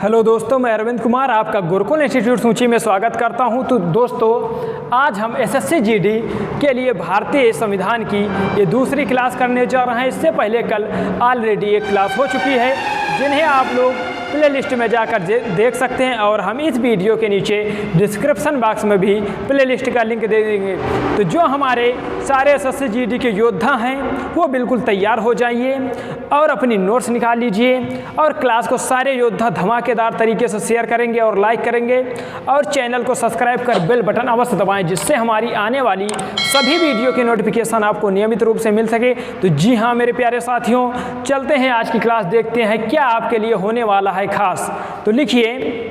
Hello दोस्तों, मैं अरविंद कुमार आपका गुरुकुल इंस्टीट्यूट सूची में स्वागत करता हूं। तो दोस्तों, आज हम एसएससी जीडी के लिए भारतीय संविधान की ये दूसरी क्लास करने जा रहे हैं। इससे पहले कल ऑलरेडी एक क्लास हो चुकी है, जिन्हें आप लोग प्ले लिस्ट में जाकर देख सकते हैं, और हम इस वीडियो के नीचे डिस्क्रिप्शन बॉक्स में भी प्ले लिस्ट का लिंक दे देंगे। तो जो हमारे सारे एसएससी जीडी के योद्धा हैं वो बिल्कुल तैयार हो जाइए और अपनी नोट्स निकाल लीजिए, और क्लास को सारे योद्धा धमाकेदार तरीके से शेयर करेंगे और लाइक करेंगे, और चैनल को सब्सक्राइब कर बेल बटन अवश्य दबाएं, जिससे हमारी आने वाली सभी वीडियो की नोटिफिकेशन आपको नियमित रूप से मिल सके। तो जी हाँ मेरे प्यारे साथियों, चलते हैं आज की क्लास, देखते हैं क्या आपके लिए होने वाला है खास। तो लिखिए,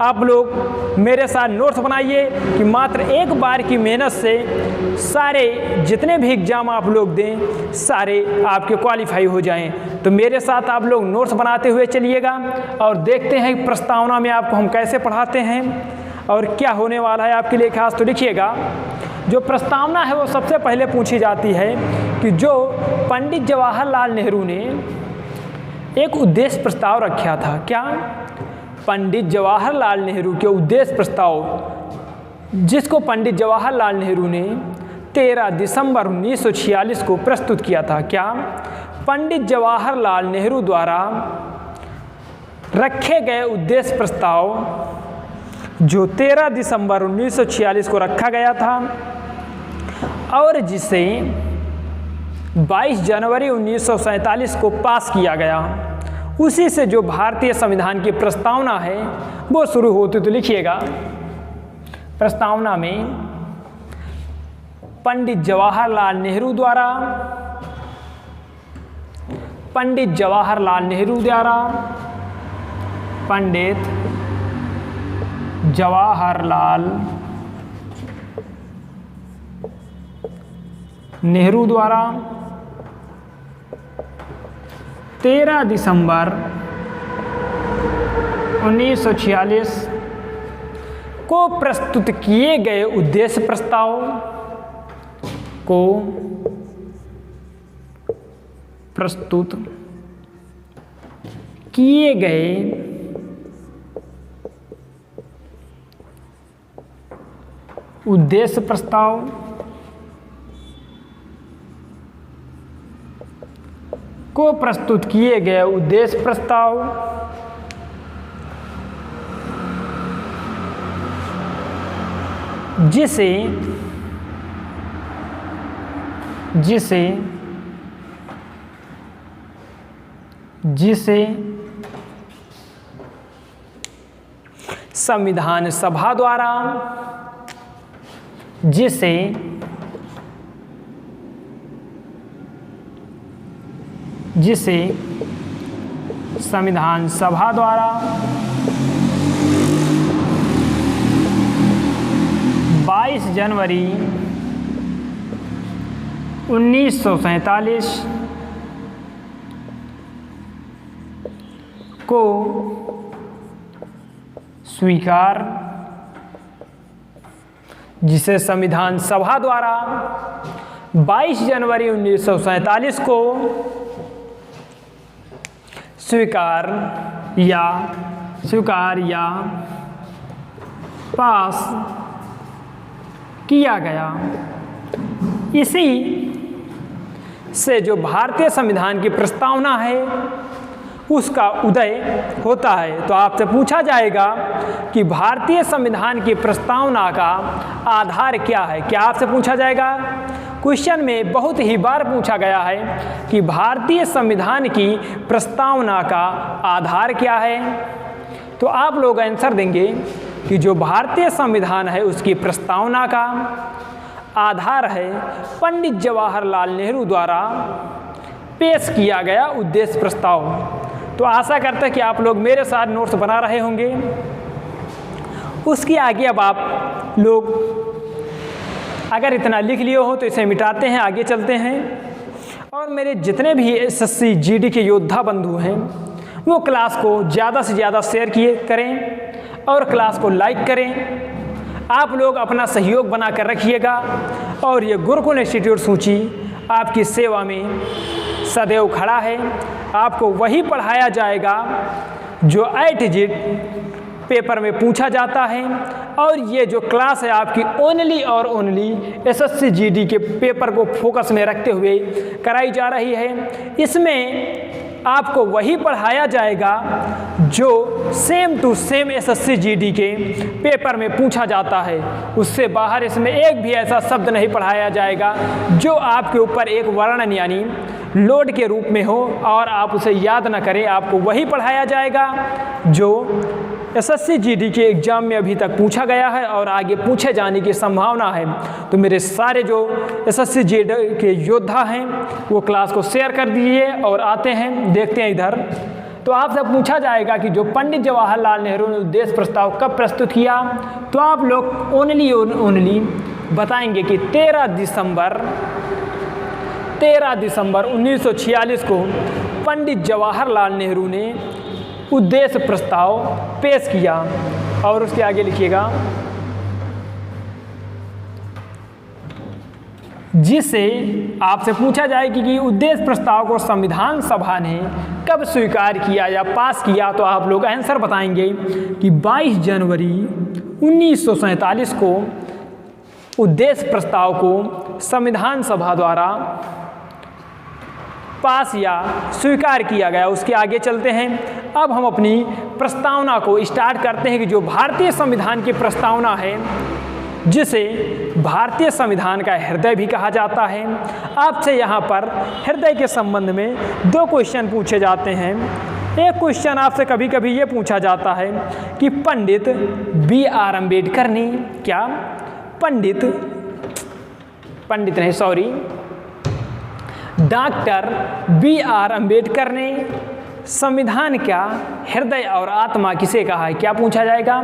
आप लोग मेरे साथ नोट्स बनाइए कि मात्र एक बार की मेहनत से सारे जितने भी एग्जाम आप लोग दें सारे आपके क्वालिफाई हो जाएं। तो मेरे साथ आप लोग नोट्स बनाते हुए चलिएगा और देखते हैं प्रस्तावना में आपको हम कैसे पढ़ाते हैं और क्या होने वाला है आपके लिए खास। तो लिखिएगा, जो प्रस्तावना है वो सबसे पहले पूछी जाती है कि जो पंडित जवाहरलाल नेहरू ने एक उद्देश्य प्रस्ताव रखा था। क्या? पंडित जवाहरलाल नेहरू के उद्देश्य प्रस्ताव, जिसको पंडित जवाहरलाल नेहरू ने 13 दिसंबर 1946 को प्रस्तुत किया था। क्या? पंडित जवाहरलाल नेहरू द्वारा रखे गए उद्देश्य प्रस्ताव जो 13 दिसंबर 1946 को रखा गया था और जिसे 22 जनवरी 1947 को पास किया गया, उसी से जो भारतीय संविधान की प्रस्तावना है वो शुरू होती। तो लिखिएगा, प्रस्तावना में पंडित जवाहरलाल नेहरू द्वारा पंडित जवाहरलाल नेहरू द्वारा 13 दिसंबर 1946 को प्रस्तुत किए गए उद्देश्य प्रस्ताव को प्रस्तुत किए गए उद्देश्य प्रस्ताव को प्रस्तुत किए गए उद्देश्य प्रस्ताव जिसे संविधान सभा द्वारा संविधान सभा द्वारा 22 जनवरी 1947 को स्वीकार, जिसे संविधान सभा द्वारा 22 जनवरी 1947 को स्वीकार या पास किया गया। इसी से जो भारतीय संविधान की प्रस्तावना है उसका उदय होता है। तो आपसे पूछा जाएगा कि भारतीय संविधान की प्रस्तावना का आधार क्या है। क्या आपसे पूछा जाएगा? क्वेश्चन में बहुत ही बार पूछा गया है कि भारतीय संविधान की प्रस्तावना का आधार क्या है। तो आप लोग आंसर देंगे कि जो भारतीय संविधान है उसकी प्रस्तावना का आधार है पंडित जवाहरलाल नेहरू द्वारा पेश किया गया उद्देश्य प्रस्ताव। तो आशा करते हैं कि आप लोग मेरे साथ नोट्स बना रहे होंगे। उसके आगे अब आप लोग अगर इतना लिख लिए हो तो इसे मिटाते हैं, आगे चलते हैं। और मेरे जितने भी एसएससी जीडी के योद्धा बंधु हैं वो क्लास को ज़्यादा से ज़्यादा शेयर करें और क्लास को लाइक करें। आप लोग अपना सहयोग बना कर रखिएगा और ये गुरुकुल इंस्टीट्यूट सूची आपकी सेवा में सदैव खड़ा है। आपको वही पढ़ाया जाएगा जो A to Z पेपर में पूछा जाता है। और ये जो क्लास है आपकी ओनली और ओनली एसएससी जीडी के पेपर को फोकस में रखते हुए कराई जा रही है। इसमें आपको वही पढ़ाया जाएगा जो same to same SSC GD के पेपर में पूछा जाता है। उससे बाहर इसमें एक भी ऐसा शब्द नहीं पढ़ाया जाएगा जो आपके ऊपर एक वर्णन यानी लोड के रूप में हो और आप उसे याद न करें। आपको वही पढ़ाया जाएगा जो एसएससी जीडी के एग्ज़ाम में अभी तक पूछा गया है और आगे पूछे जाने की संभावना है। तो मेरे सारे जो एसएससी जीडी के योद्धा हैं वो क्लास को शेयर कर दीजिए और आते हैं, देखते हैं इधर। तो आपसे पूछा जाएगा कि जो पंडित जवाहरलाल नेहरू ने उद्देश्य प्रस्ताव कब प्रस्तुत किया, तो आप लोग ओनली बताएंगे कि 13 दिसंबर 1946 को पंडित जवाहरलाल नेहरू ने उद्देश्य प्रस्ताव पेश किया। और उसके आगे लिखिएगा, जिसे आपसे पूछा जाएगी कि उद्देश्य प्रस्ताव को संविधान सभा ने कब स्वीकार किया या पास किया, तो आप लोग आंसर बताएंगे कि 22 जनवरी 1947 को उद्देश्य प्रस्ताव को संविधान सभा द्वारा पास या स्वीकार किया गया। उसके आगे चलते हैं। अब हम अपनी प्रस्तावना को स्टार्ट करते हैं कि जो भारतीय संविधान की प्रस्तावना है, जिसे भारतीय संविधान का हृदय भी कहा जाता है। आपसे यहाँ पर हृदय के संबंध में 2 क्वेश्चन पूछे जाते हैं। एक क्वेश्चन आपसे कभी कभी ये पूछा जाता है कि पंडित B.R. अम्बेडकर ने क्या डॉक्टर B.R. अम्बेडकर ने संविधान का हृदय और आत्मा किसे कहा है? क्या पूछा जाएगा?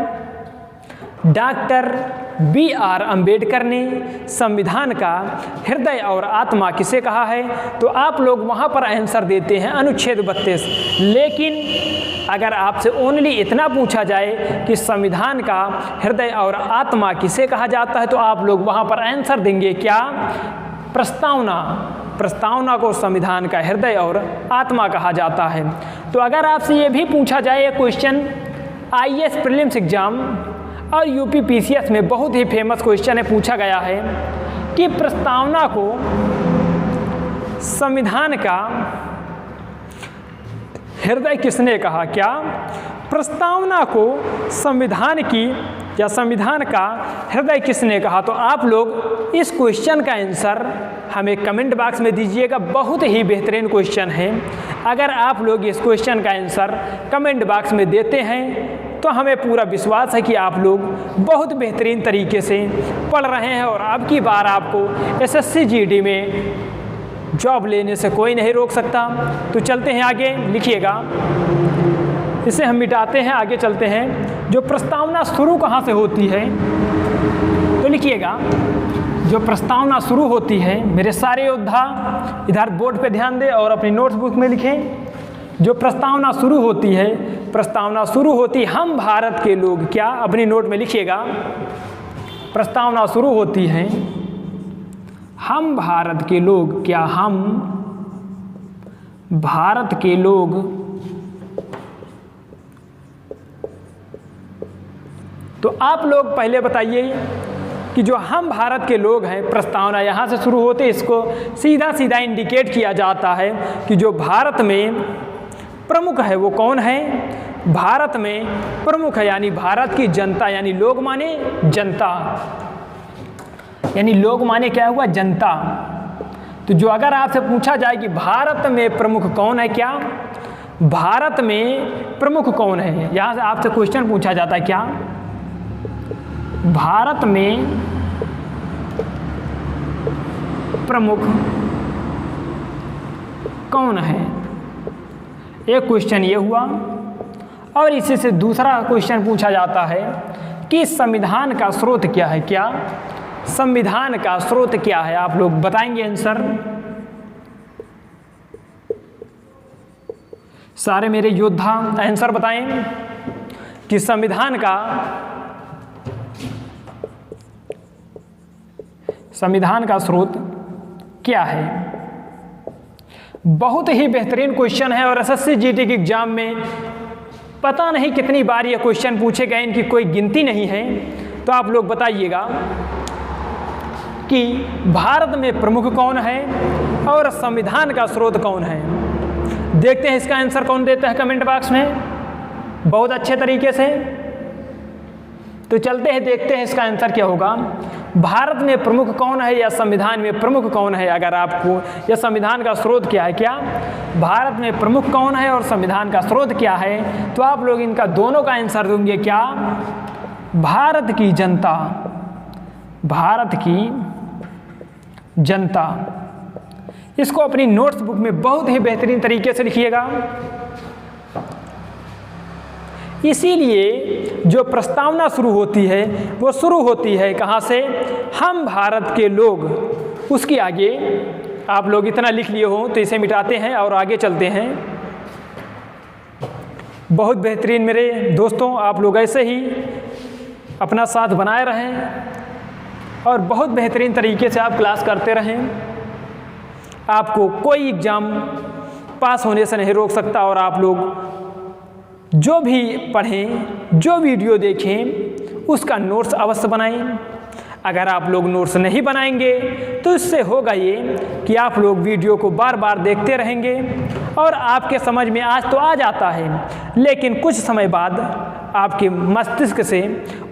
Doctor B.R. अम्बेडकर ने संविधान का हृदय और आत्मा किसे कहा है? तो आप लोग वहाँ पर आंसर देते हैं अनुच्छेद 32। लेकिन अगर आपसे ओनली इतना पूछा जाए कि संविधान का हृदय और आत्मा किसे कहा जाता है, तो आप लोग वहाँ पर आंसर देंगे क्या? प्रस्तावना को संविधान का हृदय और आत्मा कहा जाता है। तो अगर आपसे ये भी पूछा जाए क्वेश्चन IAS प्रीलिम्स एग्जाम और यूपी PCS में बहुत ही फेमस क्वेश्चन है, पूछा गया है कि प्रस्तावना को संविधान का हृदय किसने कहा? क्या प्रस्तावना को संविधान की या संविधान का हृदय किसने कहा? तो आप लोग इस क्वेश्चन का आंसर हमें कमेंट बॉक्स में दीजिएगा। बहुत ही बेहतरीन क्वेश्चन है। अगर आप लोग इस क्वेश्चन का आंसर कमेंट बॉक्स में देते हैं तो हमें पूरा विश्वास है कि आप लोग बहुत बेहतरीन तरीके से पढ़ रहे हैं और अब की बार आपको एसएससी जीडी में जॉब लेने से कोई नहीं रोक सकता। तो चलते हैं आगे, लिखिएगा। इसे हम मिटाते हैं, आगे चलते हैं। जो प्रस्तावना शुरू कहाँ से होती है, तो लिखिएगा जो प्रस्तावना शुरू होती है, मेरे सारे योद्धा इधर बोर्ड पे ध्यान दें और अपनी नोटबुक में लिखें। जो प्रस्तावना शुरू होती है, प्रस्तावना शुरू होती हम भारत के लोग क्या, अपनी नोट में लिखिएगा। प्रस्तावना शुरू होती है हम भारत के लोग क्या, हम भारत के लोग तो आप लोग पहले बताइए कि जो हम भारत के लोग हैं, प्रस्तावना यहाँ से शुरू होते, इसको सीधा सीधा इंडिकेट किया जाता है कि जो भारत में प्रमुख है वो कौन है। भारत में प्रमुख है यानी भारत की जनता, यानी लोग माने जनता, यानी लोग माने क्या हुआ? जनता। तो जो अगर आपसे पूछा जाए कि भारत में प्रमुख कौन है, क्या भारत में प्रमुख कौन है, यहाँ से आपसे क्वेश्चन पूछा जाता है क्या भारत में प्रमुख कौन है। एक क्वेश्चन ये हुआ। और इसी से दूसरा क्वेश्चन पूछा जाता है कि संविधान का स्रोत क्या है। क्या संविधान का स्रोत क्या है? आप लोग बताएंगे आंसर। सारे मेरे योद्धा आंसर बताएं कि संविधान का स्रोत क्या है। बहुत ही बेहतरीन क्वेश्चन है और एसएससी जीडी के एग्जाम में पता नहीं कितनी बार ये क्वेश्चन पूछे गए, इनकी कोई गिनती नहीं है। तो आप लोग बताइएगा कि भारत में प्रमुख कौन है और संविधान का स्रोत कौन है। देखते हैं इसका आंसर कौन देता है कमेंट बॉक्स में बहुत अच्छे तरीके से। तो चलते हैं, देखते हैं इसका आंसर क्या होगा। भारत में प्रमुख कौन है या संविधान में प्रमुख कौन है। अगर आपको या संविधान का स्रोत क्या है, क्या भारत में प्रमुख कौन है और संविधान का स्रोत क्या है, तो आप लोग इनका दोनों का आंसर देंगे क्या, भारत की जनता। भारत की जनता। इसको अपनी नोट्स बुक में बहुत ही बेहतरीन तरीके से लिखिएगा। इसीलिए जो प्रस्तावना शुरू होती है वो शुरू होती है कहाँ से, हम भारत के लोग। उसके आगे आप लोग इतना लिख लिए हो तो इसे मिटाते हैं और आगे चलते हैं। बहुत बेहतरीन मेरे दोस्तों, आप लोग ऐसे ही अपना साथ बनाए रहें और बहुत बेहतरीन तरीके से आप क्लास करते रहें। आपको कोई एग्ज़ाम पास होने से नहीं रोक सकता। और आप लोग जो भी पढ़ें, जो वीडियो देखें, उसका नोट्स अवश्य बनाएं। अगर आप लोग नोट्स नहीं बनाएंगे तो इससे होगा ये कि आप लोग वीडियो को बार बार देखते रहेंगे और आपके समझ में आज तो आ जाता है, लेकिन कुछ समय बाद आपके मस्तिष्क से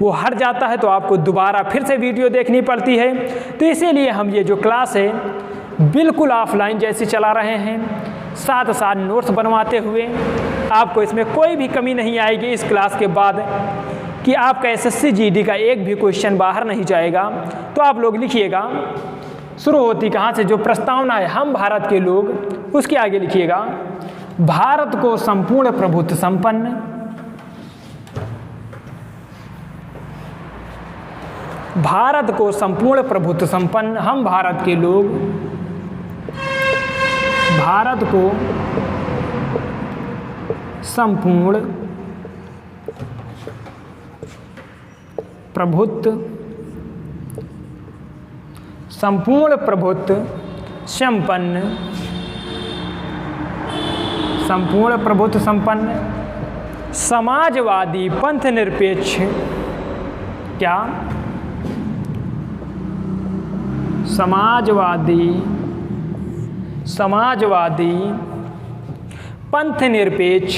वो हट जाता है, तो आपको दोबारा फिर से वीडियो देखनी पड़ती है। तो इसीलिए हम ये जो क्लास है बिल्कुल ऑफलाइन जैसी चला रहे हैं, साथ साथ नोट्स बनवाते हुए। आपको इसमें कोई भी कमी नहीं आएगी इस क्लास के बाद कि आपका एसएससी जीडी का एक भी क्वेश्चन बाहर नहीं जाएगा। तो आप लोग लिखिएगा, शुरू होती कहाँ से, जो प्रस्तावना है हम भारत के लोग, उसके आगे लिखिएगा, भारत को संपूर्ण प्रभुत्व संपन्न, भारत को संपूर्ण प्रभुत्व संपन्न, हम भारत के लोग भारत को संपूर्ण प्रभुत्व संपन्न, संपूर्ण प्रभुत्व संपन्न, समाजवादी पंथ निरपेक्ष, क्या समाजवादी पंथ निरपेक्ष,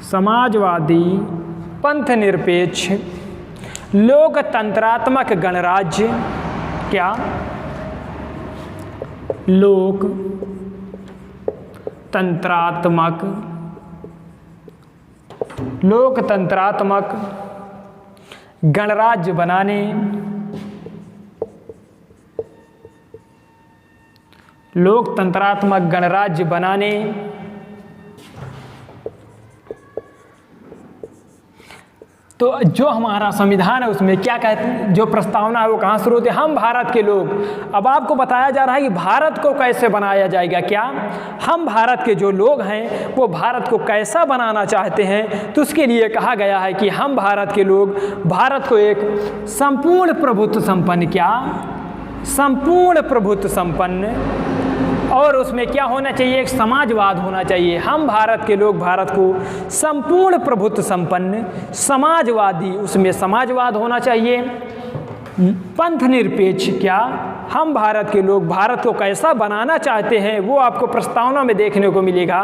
समाजवादी पंथ निरपेक्ष, लोकतंत्रात्मक गणराज्य, क्या लोकतंत्रात्मक गणराज्य बनाने, लोकतंत्रात्मक गणराज्य बनाने, तो जो हमारा संविधान है उसमें क्या कहते हैं, जो प्रस्तावना है वो कहाँ शुरू होती है, हम भारत के लोग। अब आपको बताया जा रहा है कि भारत को कैसे बनाया जाएगा, क्या हम भारत के जो लोग हैं वो भारत को कैसा बनाना चाहते हैं। तो उसके लिए कहा गया है कि हम भारत के लोग भारत को एक संपूर्ण प्रभुत्व संपन्न, क्या संपूर्ण प्रभुत्व संपन्न, और उसमें क्या होना चाहिए, एक समाजवाद होना चाहिए। हम भारत के लोग भारत को संपूर्ण प्रभुत्व संपन्न, समाजवादी, उसमें समाजवाद होना चाहिए, पंथ निरपेक्ष, क्या हम भारत के लोग भारत को कैसा बनाना चाहते हैं वो आपको प्रस्तावना में देखने को मिलेगा।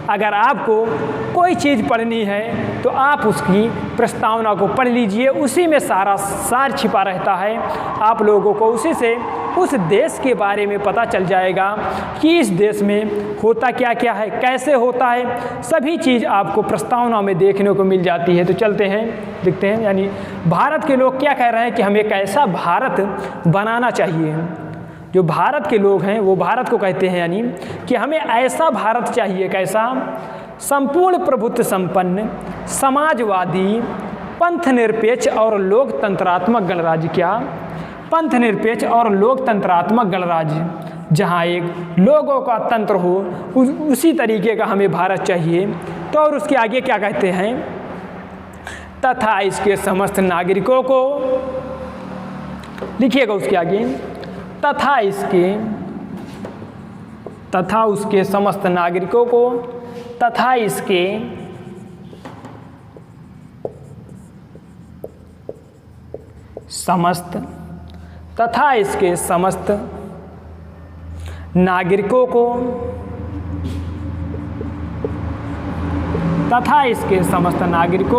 अगर आपको कोई चीज़ पढ़नी है तो आप उसकी प्रस्तावना को पढ़ लीजिए, उसी में सारा सार छिपा रहता है। आप लोगों को उसी से उस देश के बारे में पता चल जाएगा कि इस देश में होता क्या क्या है, कैसे होता है, सभी चीज़ आपको प्रस्तावना में देखने को मिल जाती है। तो चलते हैं, देखते हैं, यानी भारत के लोग क्या कह रहे हैं कि हमें कैसा भारत बनाना चाहिए। जो भारत के लोग हैं वो भारत को कहते हैं यानी कि हमें ऐसा भारत चाहिए, कैसा, संपूर्ण प्रभुत्व संपन्न, समाजवादी, पंथ निरपेक्ष और लोकतंत्रात्मक गणराज्य, क्या पंथ निरपेक्ष और लोकतंत्रात्मक गणराज्य, जहाँ एक लोगों का तंत्र हो, उसी तरीके का हमें भारत चाहिए। तो और उसके आगे क्या कहते हैं, तथा इसके समस्त नागरिकों को, लिखिएगा उसके आगे, तथा इसके तथा उसके समस्त नागरिकों को तथा इसके समस्त नागरिकों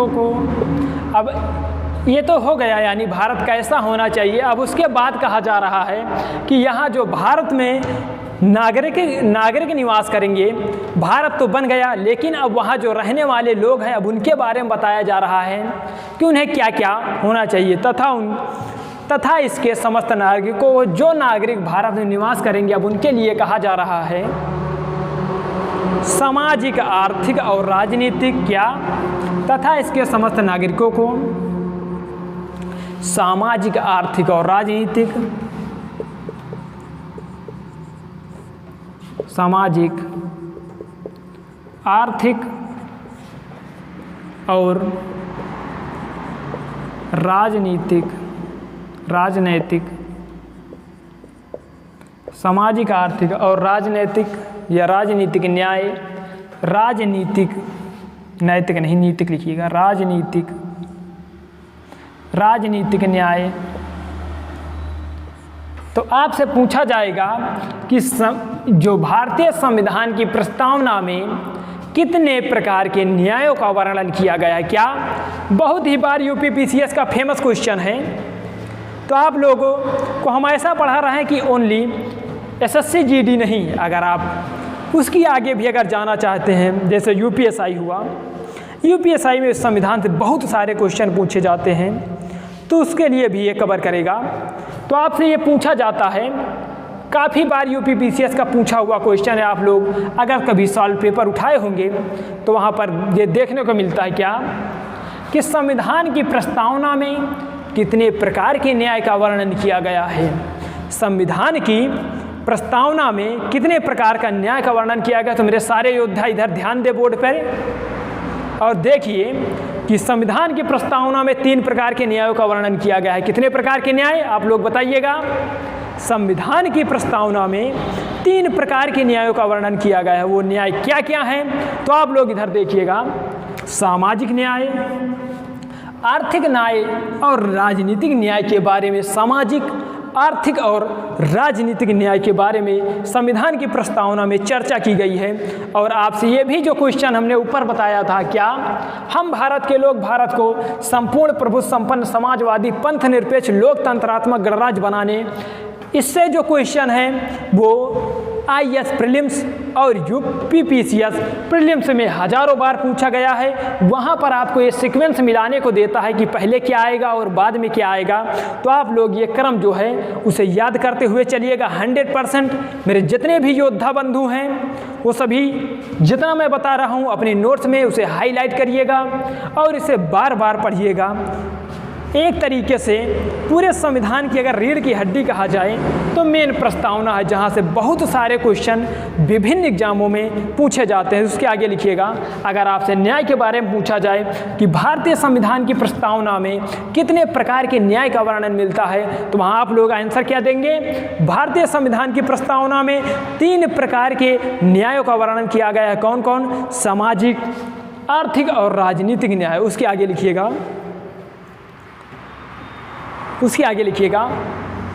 को अब ये तो हो गया, यानी भारत कैसा होना चाहिए। अब उसके बाद कहा जा रहा है कि यहाँ जो भारत में नागरिक निवास करेंगे, भारत तो बन गया, लेकिन अब वहाँ जो रहने वाले लोग हैं अब उनके बारे में बताया जा रहा है कि उन्हें क्या क्या होना चाहिए। तथा इसके समस्त नागरिकों, जो नागरिक भारत में निवास करेंगे अब उनके लिए कहा जा रहा है सामाजिक, आर्थिक और राजनीतिक क्या, तथा इसके समस्त नागरिकों को सामाजिक, आर्थिक और राजनीतिक, सामाजिक, आर्थिक और राजनीतिक, सामाजिक, आर्थिक और राजनीतिक या राजनीतिक न्याय, नैतिक नहीं, नीतिक लिखिएगा, राजनीतिक न्याय। तो आपसे पूछा जाएगा कि जो भारतीय संविधान की प्रस्तावना में कितने प्रकार के न्यायों का वर्णन किया गया है। क्या बहुत ही बार यूपीपीसीएस का फेमस क्वेश्चन है। तो आप लोगों को हम ऐसा पढ़ा रहे हैं कि ओनली एसएससी जीडी नहीं, अगर आप उसकी आगे भी अगर जाना चाहते हैं, जैसे यूपीएसआई हुआ, यूपीएसआई में संविधान से बहुत सारे क्वेश्चन पूछे जाते हैं, तो उसके लिए भी ये कवर करेगा। तो आपसे ये पूछा जाता है, काफ़ी बार यूपीपीसीएस का पूछा हुआ क्वेश्चन है, आप लोग अगर कभी सॉल्व पेपर उठाए होंगे तो वहाँ पर ये देखने को मिलता है क्या कि संविधान की प्रस्तावना में कितने प्रकार के न्याय का वर्णन किया गया है। संविधान की प्रस्तावना में कितने प्रकार का न्याय का वर्णन किया गया। तो मेरे सारे योद्धा इधर ध्यान दे बोर्ड पर और देखिए कि संविधान की प्रस्तावना में 3 प्रकार के न्यायों का वर्णन किया गया है। कितने प्रकार के न्याय आप लोग बताइएगा। संविधान की प्रस्तावना में 3 प्रकार के न्यायों का वर्णन किया गया है। वो न्याय क्या क्या हैं तो आप लोग इधर देखिएगा। सामाजिक न्याय, आर्थिक न्याय और राजनीतिक न्याय के बारे में, सामाजिक, आर्थिक और राजनीतिक न्याय के बारे में संविधान की प्रस्तावना में चर्चा की गई है। और आपसे ये भी जो क्वेश्चन हमने ऊपर बताया था, क्या हम भारत के लोग भारत को संपूर्ण प्रभुत्व संपन्न समाजवादी पंथ निरपेक्ष लोकतंत्रात्मक गणराज्य बनाने, इससे जो क्वेश्चन है वो आईएएस प्रीलिम्स और यूपीपीसीएस प्रीलिम्स में हजारों बार पूछा गया है। वहाँ पर आपको ये सीक्वेंस मिलाने को देता है कि पहले क्या आएगा और बाद में क्या आएगा। तो आप लोग ये क्रम जो है उसे याद करते हुए चलिएगा। 100% मेरे जितने भी योद्धा बंधु हैं वो सभी जितना मैं बता रहा हूँ अपने नोट्स में उसे हाईलाइट करिएगा और इसे बार बार पढ़िएगा। एक तरीके से पूरे संविधान की अगर रीढ़ की हड्डी कहा जाए तो मेन प्रस्तावना है, जहाँ से बहुत सारे क्वेश्चन विभिन्न एग्जामों में पूछे जाते हैं। उसके आगे लिखिएगा, अगर आपसे न्याय के बारे में पूछा जाए कि भारतीय संविधान की प्रस्तावना में कितने प्रकार के न्याय का वर्णन मिलता है, तो वहाँ आप लोग आंसर क्या देंगे। भारतीय संविधान की प्रस्तावना में 3 प्रकार के न्यायों का वर्णन किया गया है। कौन कौन? सामाजिक, आर्थिक और राजनीतिक न्याय। उसके आगे लिखिएगा, उसके आगे लिखिएगा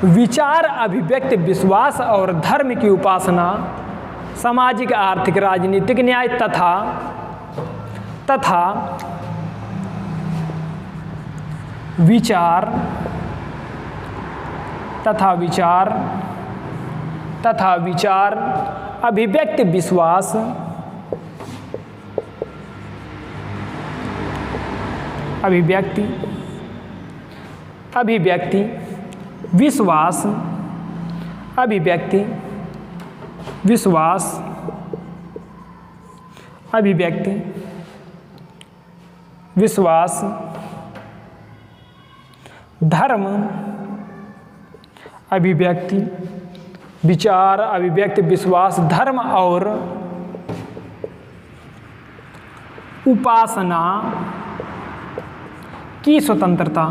विचार, अभिव्यक्ति, विश्वास और धर्म की उपासना, सामाजिक, आर्थिक, राजनीतिक न्याय तथा विचार, अभिव्यक्ति, विश्वास, अभिव्यक्ति, विश्वास, अभिव्यक्ति, विश्वास, धर्म, अभिव्यक्ति, विचार, अभिव्यक्ति, विश्वास, धर्म और उपासना की स्वतंत्रता,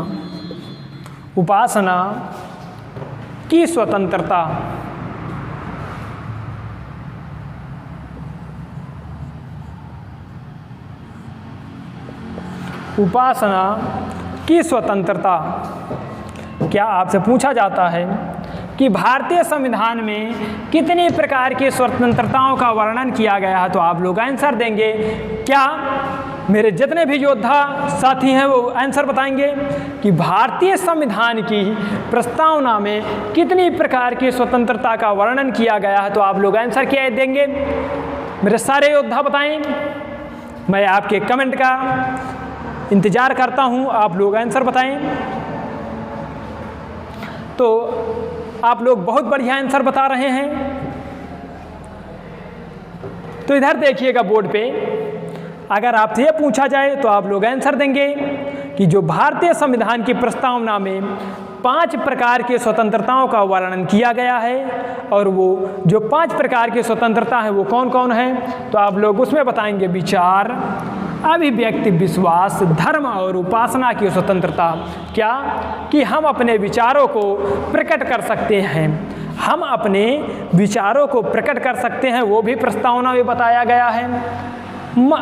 उपासना की स्वतंत्रता। उपासना की स्वतंत्रता। क्या आपसे पूछा जाता है कि भारतीय संविधान में कितनी प्रकार की स्वतंत्रताओं का वर्णन किया गया है, तो आप लोग आंसर देंगे। क्या मेरे जितने भी योद्धा साथी हैं वो आंसर बताएंगे कि भारतीय संविधान की प्रस्तावना में कितनी प्रकार की स्वतंत्रता का वर्णन किया गया है, तो आप लोग आंसर क्या देंगे? मेरे सारे योद्धा बताएं। मैं आपके कमेंट का इंतज़ार करता हूं, आप लोग आंसर बताएं। तो आप लोग बहुत बढ़िया आंसर बता रहे हैं। तो इधर देखिएगा बोर्ड पे, अगर आपसे ये पूछा जाए तो आप लोग आंसर देंगे कि जो भारतीय संविधान की प्रस्तावना में 5 प्रकार की स्वतंत्रताओं का वर्णन किया गया है, और वो जो 5 प्रकार की स्वतंत्रता है वो कौन कौन है, तो आप लोग उसमें बताएंगे विचार, अभिव्यक्ति, विश्वास, धर्म और उपासना की स्वतंत्रता। क्या कि हम अपने विचारों को प्रकट कर सकते हैं, हम अपने विचारों को प्रकट कर सकते हैं, वो भी प्रस्तावना में बताया गया है।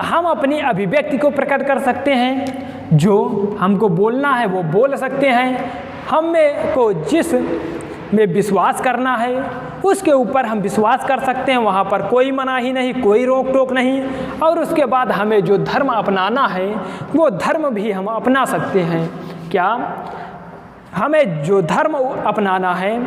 हम अपनी अभिव्यक्ति को प्रकट कर सकते हैं, जो हमको बोलना है वो बोल सकते हैं, हमें को जिस में विश्वास करना है उसके ऊपर हम विश्वास कर सकते हैं, वहाँ पर कोई मनाही नहीं, कोई रोक टोक नहीं। और उसके बाद हमें जो धर्म अपनाना है वो धर्म भी हम अपना सकते हैं। क्या हमें जो धर्म अपनाना है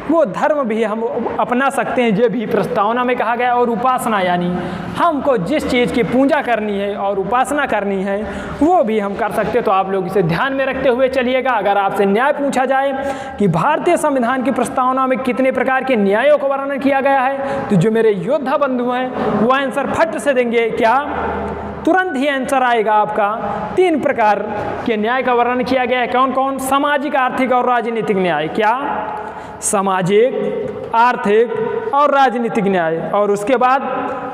वो धर्म भी हम अपना सकते हैं, ये भी प्रस्तावना में कहा गया। और उपासना यानी हमको जिस चीज़ की पूजा करनी है और उपासना करनी है वो भी हम कर सकते हैं। तो आप लोग इसे ध्यान में रखते हुए चलिएगा। अगर आपसे न्याय पूछा जाए कि भारतीय संविधान की प्रस्तावना में कितने प्रकार के न्यायों का वर्णन किया गया है, तो जो मेरे योद्धा बंधु हैं वो आंसर फट से देंगे। क्या तुरंत ही आंसर आएगा आपका। 3 प्रकार के न्याय का वर्णन किया गया है। कौन कौन? सामाजिक, आर्थिक और राजनीतिक न्याय। क्या? सामाजिक, आर्थिक और राजनीतिक न्याय। और उसके बाद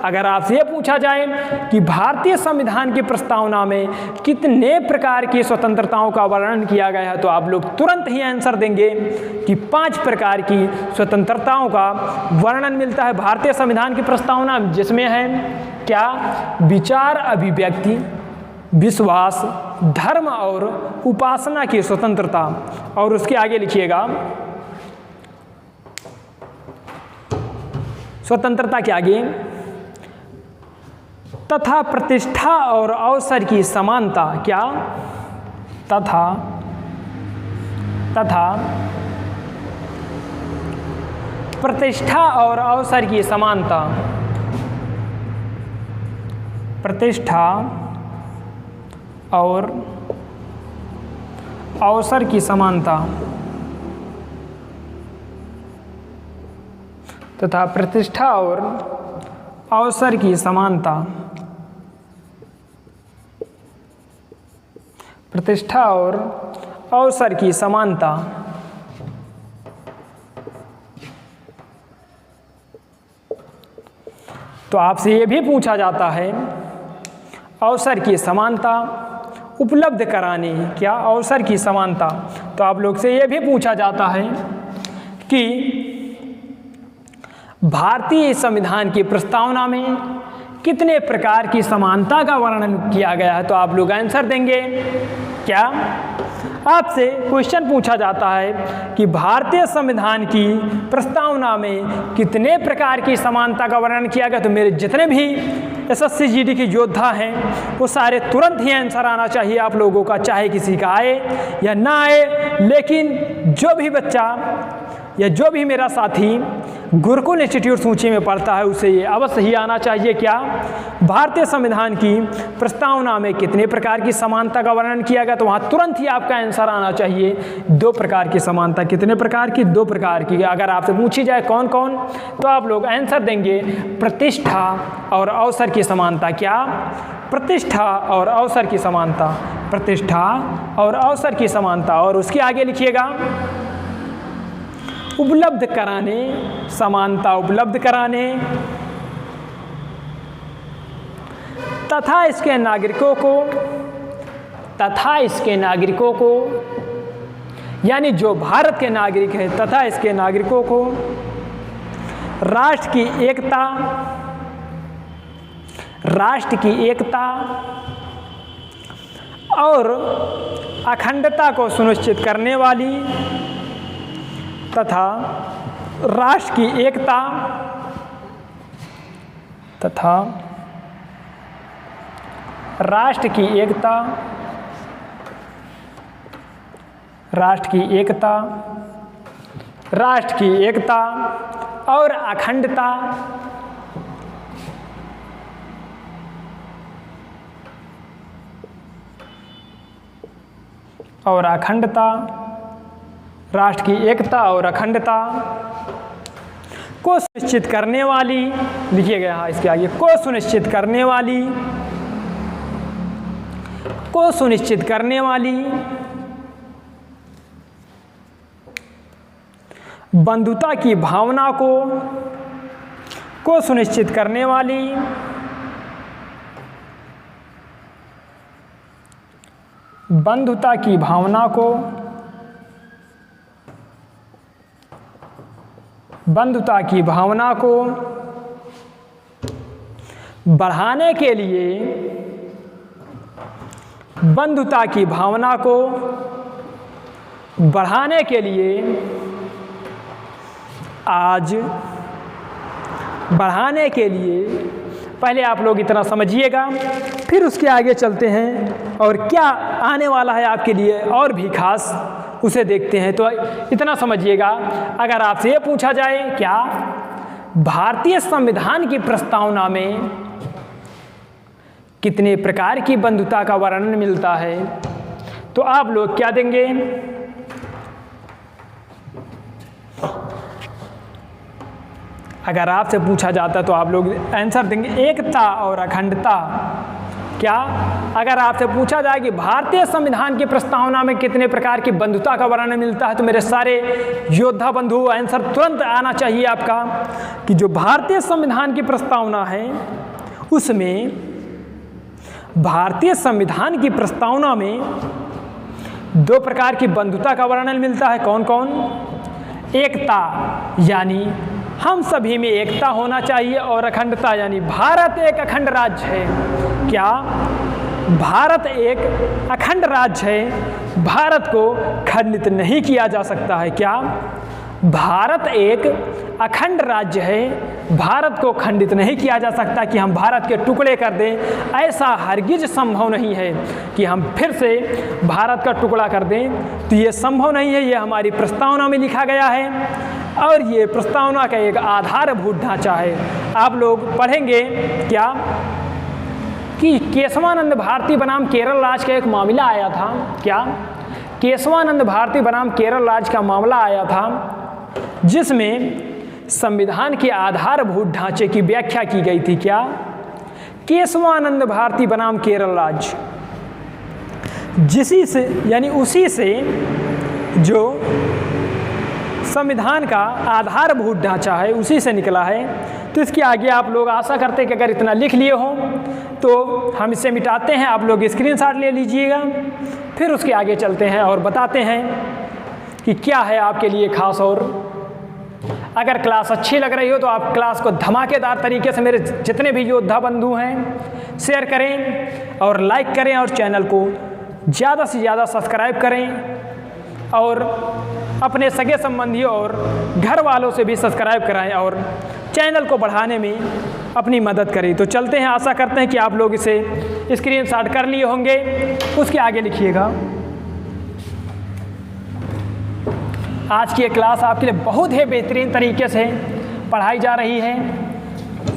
अगर आपसे ये पूछा जाए कि भारतीय संविधान की प्रस्तावना में कितने प्रकार की स्वतंत्रताओं का वर्णन किया गया है, तो आप लोग तुरंत ही आंसर देंगे कि 5 प्रकार की स्वतंत्रताओं का वर्णन मिलता है भारतीय संविधान की प्रस्तावना, जिसमें है क्या? विचार, अभिव्यक्ति, विश्वास, धर्म और उपासना की स्वतंत्रता। और उसके आगे लिखिएगा स्वतंत्रता के आगे तथा प्रतिष्ठा और अवसर की समानता। क्या? तथा प्रतिष्ठा और अवसर की समानता। प्रतिष्ठा और अवसर की समानता तथा प्रतिष्ठा और अवसर की समानता। प्रतिष्ठा और अवसर की समानता। तो आपसे ये भी पूछा जाता है अवसर की समानता उपलब्ध कराने। क्या? अवसर की समानता। तो आप लोग से ये भी पूछा जाता है कि भारतीय संविधान की प्रस्तावना में कितने प्रकार की समानता का वर्णन किया गया है, तो आप लोग आंसर देंगे। क्या? आपसे क्वेश्चन पूछा जाता है कि भारतीय संविधान की प्रस्तावना में कितने प्रकार की समानता का वर्णन किया गया, तो मेरे जितने भी एसएससी जीडी के योद्धा हैं वो सारे तुरंत ही आंसर आना चाहिए आप लोगों का, चाहे किसी का आए या ना आए। लेकिन जो भी बच्चा या जो भी मेरा साथी गुरुकुल इंस्टीट्यूट सूची में पढ़ता है उसे ये अवश्य ही आना चाहिए। क्या? भारतीय संविधान की प्रस्तावना में कितने प्रकार की समानता का वर्णन किया गया, तो वहाँ तुरंत ही आपका आंसर आना चाहिए 2 प्रकार की समानता। कितने प्रकार की? 2 प्रकार की। अगर आपसे पूछी जाए कौन कौन, तो आप लोग आंसर देंगे प्रतिष्ठा और अवसर की समानता। क्या? प्रतिष्ठा और अवसर की समानता। प्रतिष्ठा और अवसर की समानता। और उसके आगे लिखिएगा उपलब्ध कराने, समानता उपलब्ध कराने तथा इसके नागरिकों को यानी जो भारत के नागरिक हैं तथा इसके नागरिकों को राष्ट्र की एकता, और अखंडता को सुनिश्चित करने वाली तथा राष्ट्र की एकता तथा राष्ट्र की एकता और अखंडता राष्ट्र की एकता और अखंडता को सुनिश्चित करने वाली, लिखिए गया इसके आगे, को सुनिश्चित करने वाली बंधुता की भावना को सुनिश्चित करने वाली बंधुता की भावना को बढ़ाने के लिए पहले आप लोग इतना समझिएगा, फिर उसके आगे चलते हैं और क्या आने वाला है आपके लिए और भी खास उसे देखते हैं। तो इतना समझिएगा, अगर आपसे ये पूछा जाए क्या भारतीय संविधान की प्रस्तावना में कितने प्रकार की बंधुता का वर्णन मिलता है, तो आप लोग क्या देंगे? अगर आपसे पूछा जाता तो आप लोग आंसर देंगे एकता और अखंडता। क्या अगर आपसे पूछा जाए कि भारतीय संविधान की प्रस्तावना में कितने प्रकार की बंधुता का वर्णन मिलता है, तो मेरे सारे योद्धा बंधु आंसर तुरंत आना चाहिए आपका कि जो भारतीय संविधान की प्रस्तावना है उसमें भारतीय संविधान की प्रस्तावना में 2 प्रकार की बंधुता का वर्णन मिलता है। कौन कौन? एकता यानी हम सभी में एकता होना चाहिए, और अखंडता यानी भारत एक अखंड राज्य है। क्या भारत एक अखंड राज्य है, भारत को खंडित नहीं किया जा सकता है। क्या भारत एक अखंड राज्य है, भारत को खंडित नहीं किया जा सकता कि हम भारत के टुकड़े कर दें। ऐसा हरगिज संभव नहीं है कि हम फिर से भारत का टुकड़ा कर दें, तो ये संभव नहीं है। ये हमारी प्रस्तावना में लिखा गया है और ये प्रस्तावना का एक आधारभूत ढांचा है। आप लोग पढ़ेंगे क्या कि केशवानंद भारती बनाम केरल राज्य का एक मामला आया था। क्या केशवानंद भारती बनाम केरल राज्य का मामला आया था, जिसमें संविधान के आधारभूत ढांचे की व्याख्या की गई थी। क्या केशवानंद भारती बनाम केरल राज्य, जिसी से यानी उसी से जो संविधान का आधारभूत ढांचा है उसी से निकला है। तो इसके आगे आप लोग आशा करते हैं कि अगर इतना लिख लिए हो तो हम इसे मिटाते हैं। आप लोग स्क्रीनशॉट ले लीजिएगा, फिर उसके आगे चलते हैं और बताते हैं कि क्या है आपके लिए खास। और अगर क्लास अच्छी लग रही हो तो आप क्लास को धमाकेदार तरीके से मेरे जितने भी योद्धा बंधु हैं शेयर करें और लाइक करें, और चैनल को ज़्यादा से ज़्यादा सब्सक्राइब करें, और अपने सगे संबंधियों और घर वालों से भी सब्सक्राइब कराएं और चैनल को बढ़ाने में अपनी मदद करें। तो चलते हैं, आशा करते हैं कि आप लोग इसे स्क्रीनशॉट कर लिए होंगे। उसके आगे लिखिएगा। आज की ये क्लास आपके लिए बहुत ही बेहतरीन तरीके से पढ़ाई जा रही है।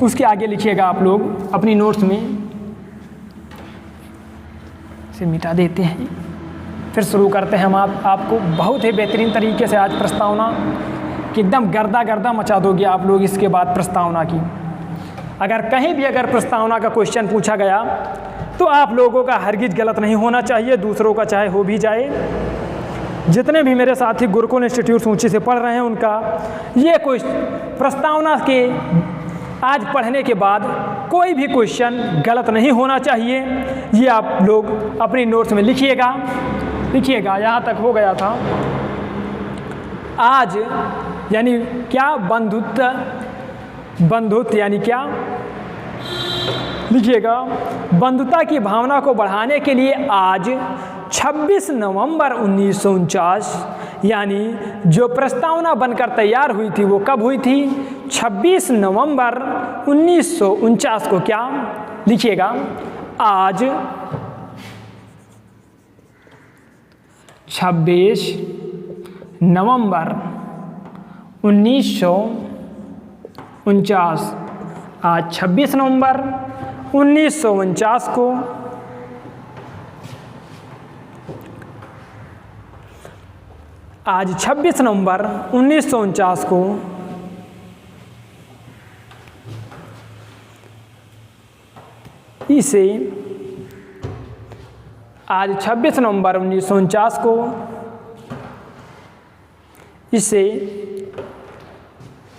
उसके आगे लिखिएगा आप लोग अपनी नोट्स में। इसे मिटा देते हैं, फिर शुरू करते हैं। हम आपको बहुत ही बेहतरीन तरीके से आज प्रस्तावना कि एकदम गर्दा मचा दोगे आप लोग इसके बाद प्रस्तावना की। अगर कहीं भी अगर प्रस्तावना का क्वेश्चन पूछा गया तो आप लोगों का हरगिज गलत नहीं होना चाहिए, दूसरों का चाहे हो भी जाए। जितने भी मेरे साथी गुरुकुल इंस्टीट्यूट सूची से पढ़ रहे हैं उनका ये कोई प्रस्तावना के आज पढ़ने के बाद कोई भी क्वेश्चन गलत नहीं होना चाहिए। ये आप लोग अपनी नोट्स में लिखिएगा। यहाँ तक हो गया था। आज यानी क्या बंधुत्व यानी क्या लिखिएगा, बंधुता की भावना को बढ़ाने के लिए आज 26 नवंबर 1949, यानी जो प्रस्तावना बनकर तैयार हुई थी वो कब हुई थी? 26 नवंबर 1949 को। क्या लिखिएगा, आज 26 नवंबर 1949, आज 26 नवंबर 1949 को आज 26 नवंबर 1949 को इसे आज 26 नवंबर 1949 को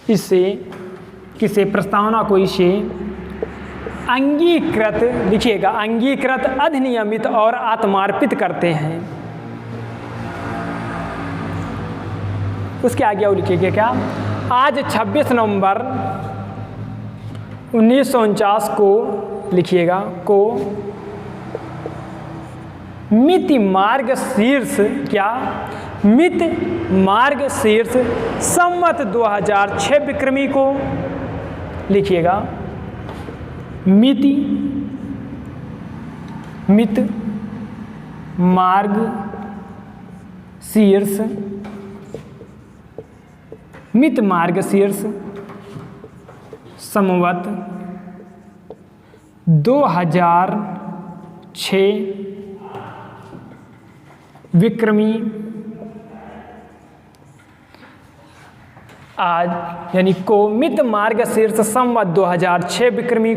इसे किसे प्रस्तावना को इसे अंगीकृत, लिखिएगा, अंगीकृत, अधिनियमित और आत्मार्पित करते हैं। उसके आगे और लिखिएगा क्या, आज 26 नवंबर 1949 को, लिखिएगा, को मिति मार्ग शीर्ष, क्या, मित मार्ग शीर्ष संवत 2006 विक्रमी को, लिखिएगा, मित मार्ग शीर्ष, मित मार्ग शीर्ष संवत 2006 विक्रमी, आज यानी को मित मार्ग शीर्ष संवत 2006 विक्रमी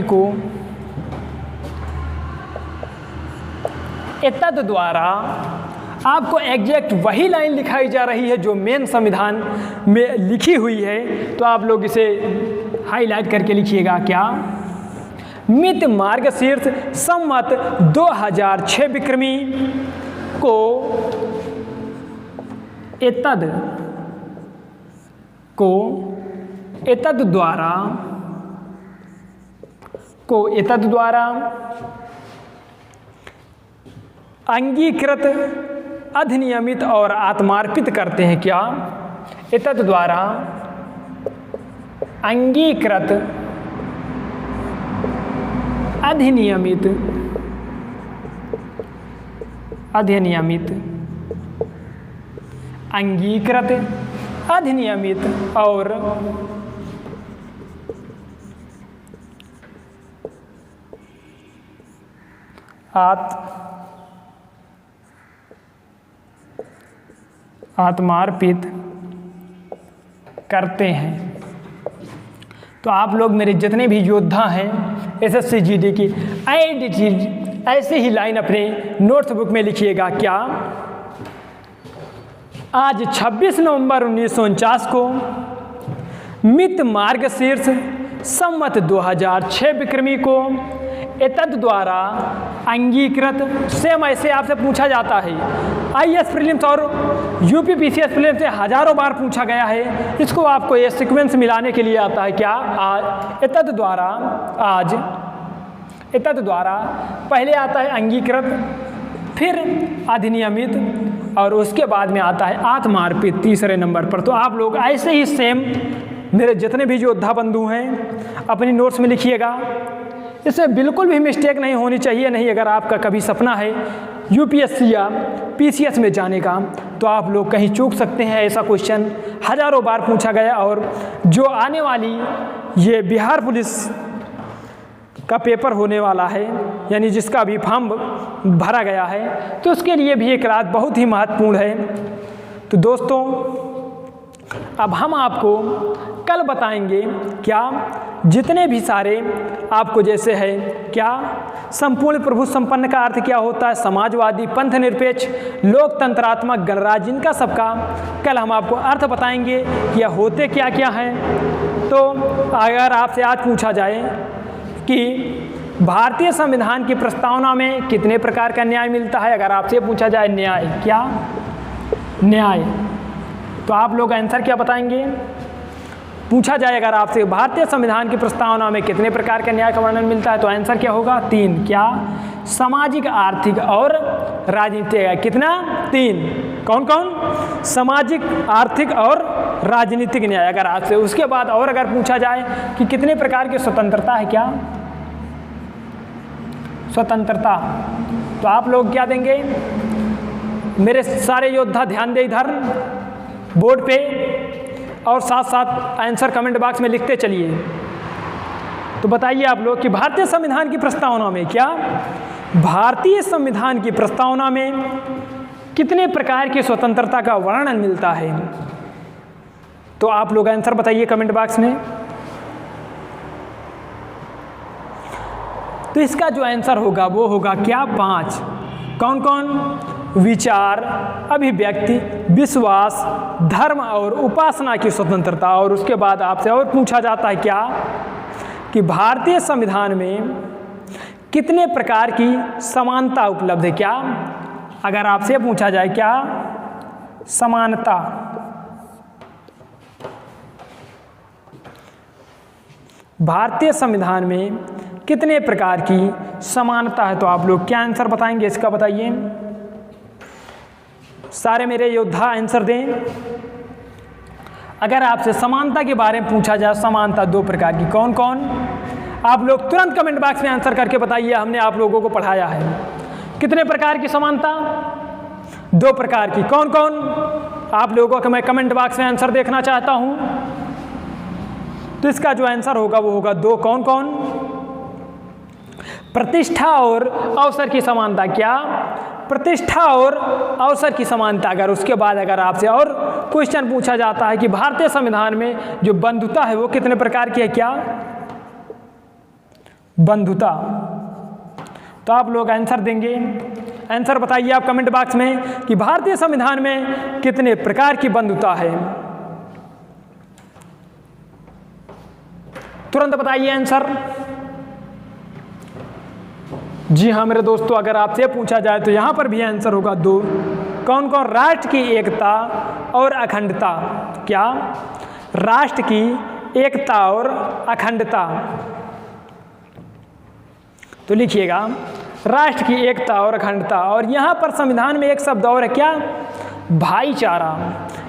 को एतद द्वारा आपको एग्जैक्ट वही लाइन लिखाई जा रही है जो मेन संविधान में लिखी हुई है, तो आप लोग इसे हाईलाइट करके लिखिएगा, क्या, मित मार्ग शीर्ष संवत 2006 विक्रमी को एतद द्वारा अंगीकृत, अधिनियमित और आत्मार्पित करते हैं। क्या, एतद द्वारा अंगीकृत, अधिनियमित अंगीकृत, अधिनियमित और आत्मार्पित करते हैं। तो आप लोग मेरे जितने भी योद्धा हैं एसएससी जीडी की, ऐसे ही लाइन अपने नोट्स बुक में लिखिएगा। क्या, आज 26 नवंबर 1949 को मित मार्ग शीर्ष संवत 2006 विक्रमी को एतद द्वारा अंगीकृत, सेम ऐसे आपसे पूछा जाता है, आईएएस प्रीलिम्स और यूपी पीसीएस प्रीलिम्स से हजारों बार पूछा गया है। इसको आपको ये सीक्वेंस मिलाने के लिए आता है। क्या, आज एतद द्वारा पहले आता है अंगीकृत, फिर अधिनियमित और उसके बाद में आता है आत्मार्पित तीसरे नंबर पर। तो आप लोग ऐसे ही सेम मेरे जितने भी योद्धा बंधु हैं अपनी नोट्स में लिखिएगा। इसमें बिल्कुल भी मिस्टेक नहीं होनी चाहिए। नहीं, अगर आपका कभी सपना है यूपीएससी या पीसीएस में जाने का तो आप लोग कहीं चूक सकते हैं। ऐसा क्वेश्चन हजारों बार पूछा गया और जो आने वाली ये बिहार पुलिस का पेपर होने वाला है, यानी जिसका भी फॉर्म भरा गया है, तो उसके लिए भी एक रात बहुत ही महत्वपूर्ण है। तो दोस्तों, अब हम आपको कल बताएंगे क्या, जितने भी सारे आपको जैसे है क्या, संपूर्ण प्रभु संपन्न का अर्थ क्या होता है, समाजवादी, पंथ निरपेक्ष, लोकतंत्रात्मक, गणराज्य, इनका सबका कल हम आपको अर्थ बताएंगे कि यह होते क्या क्या हैं। तो अगर आपसे आज पूछा जाए कि भारतीय संविधान की प्रस्तावना में कितने प्रकार का न्याय मिलता है, अगर आपसे पूछा जाए न्याय, क्या न्याय, तो आप लोग आंसर क्या बताएंगे? पूछा जाए अगर आपसे भारतीय संविधान की प्रस्तावना में कितने प्रकार के न्याय का वर्णन मिलता है, तो आंसर क्या होगा? 3। क्या? सामाजिक, आर्थिक और राजनीतिक। कितना? 3। कौन कौन? सामाजिक, आर्थिक और राजनीतिक न्याय अगर आपसे। उसके बाद और अगर पूछा जाए कि कितने प्रकार की स्वतंत्रता है, क्या स्वतंत्रता, तो आप लोग क्या देंगे? मेरे सारे योद्धा ध्यान दे इधर बोर्ड पे, और साथ साथ आंसर कमेंट बॉक्स में लिखते चलिए। तो बताइए आप लोग कि भारतीय संविधान की प्रस्तावना में, क्या भारतीय संविधान की प्रस्तावना में कितने प्रकार की स्वतंत्रता का वर्णन मिलता है? तो आप लोग आंसर बताइए कमेंट बॉक्स में। तो इसका जो आंसर होगा वो होगा क्या? 5। कौन कौन? विचार, अभिव्यक्ति, विश्वास, धर्म और उपासना की स्वतंत्रता। और उसके बाद आपसे और पूछा जाता है क्या कि भारतीय संविधान में कितने प्रकार की समानता उपलब्ध है? क्या अगर आपसे पूछा जाए क्या समानता, भारतीय संविधान में कितने प्रकार की समानता है, तो आप लोग क्या आंसर बताएंगे इसका? बताइए सारे मेरे योद्धा आंसर दें। अगर आपसे समानता के बारे में पूछा जाए, समानता 2 प्रकार की, कौन कौन? आप लोग तुरंत कमेंट बॉक्स में आंसर करके बताइए, हमने आप लोगों को पढ़ाया है। कितने प्रकार की समानता? 2 प्रकार की। कौन कौन? आप लोगों का मैं कमेंट बॉक्स में आंसर देखना चाहता हूं। तो इसका जो आंसर होगा वो होगा 2। कौन कौन? प्रतिष्ठा और अवसर की समानता। क्या? प्रतिष्ठा और अवसर की समानता। अगर उसके बाद अगर आपसे और क्वेश्चन पूछा जाता है कि भारतीय संविधान में जो बंधुता है वो कितने प्रकार की है? क्या बंधुता, तो आप लोग आंसर देंगे। आंसर बताइए आप कमेंट बॉक्स में कि भारतीय संविधान में कितने प्रकार की बंधुता है। तुरंत बताइए आंसर। जी हाँ मेरे दोस्तों, अगर आपसे पूछा जाए तो यहाँ पर भी आंसर होगा 2। कौन कौन? राष्ट्र की एकता और अखंडता। क्या? राष्ट्र की एकता और अखंडता। तो लिखिएगा राष्ट्र की एकता और अखंडता। और यहाँ पर संविधान में एक शब्द और है, क्या? भाईचारा।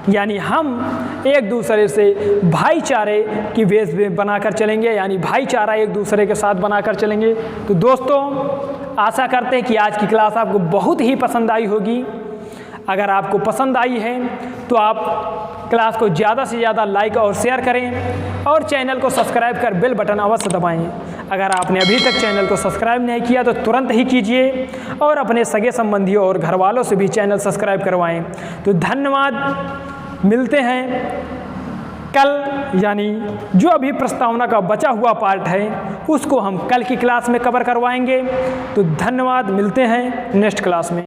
यानी हम एक दूसरे से भाईचारे की वेश बनाकर चलेंगे, यानी भाईचारा एक दूसरे के साथ बनाकर चलेंगे। तो दोस्तों आशा करते हैं कि आज की क्लास आपको बहुत ही पसंद आई होगी। अगर आपको पसंद आई है तो आप क्लास को ज़्यादा से ज़्यादा लाइक और शेयर करें और चैनल को सब्सक्राइब कर बेल बटन अवश्य दबाएं। अगर आपने अभी तक चैनल को सब्सक्राइब नहीं किया तो तुरंत ही कीजिए और अपने सगे संबंधियों और घर वालों से भी चैनल सब्सक्राइब करवाएं। तो धन्यवाद। मिलते हैं कल, यानी जो अभी प्रस्तावना का बचा हुआ पार्ट है उसको हम कल की क्लास में कवर करवाएंगे। तो धन्यवाद, मिलते हैं नेक्स्ट क्लास में।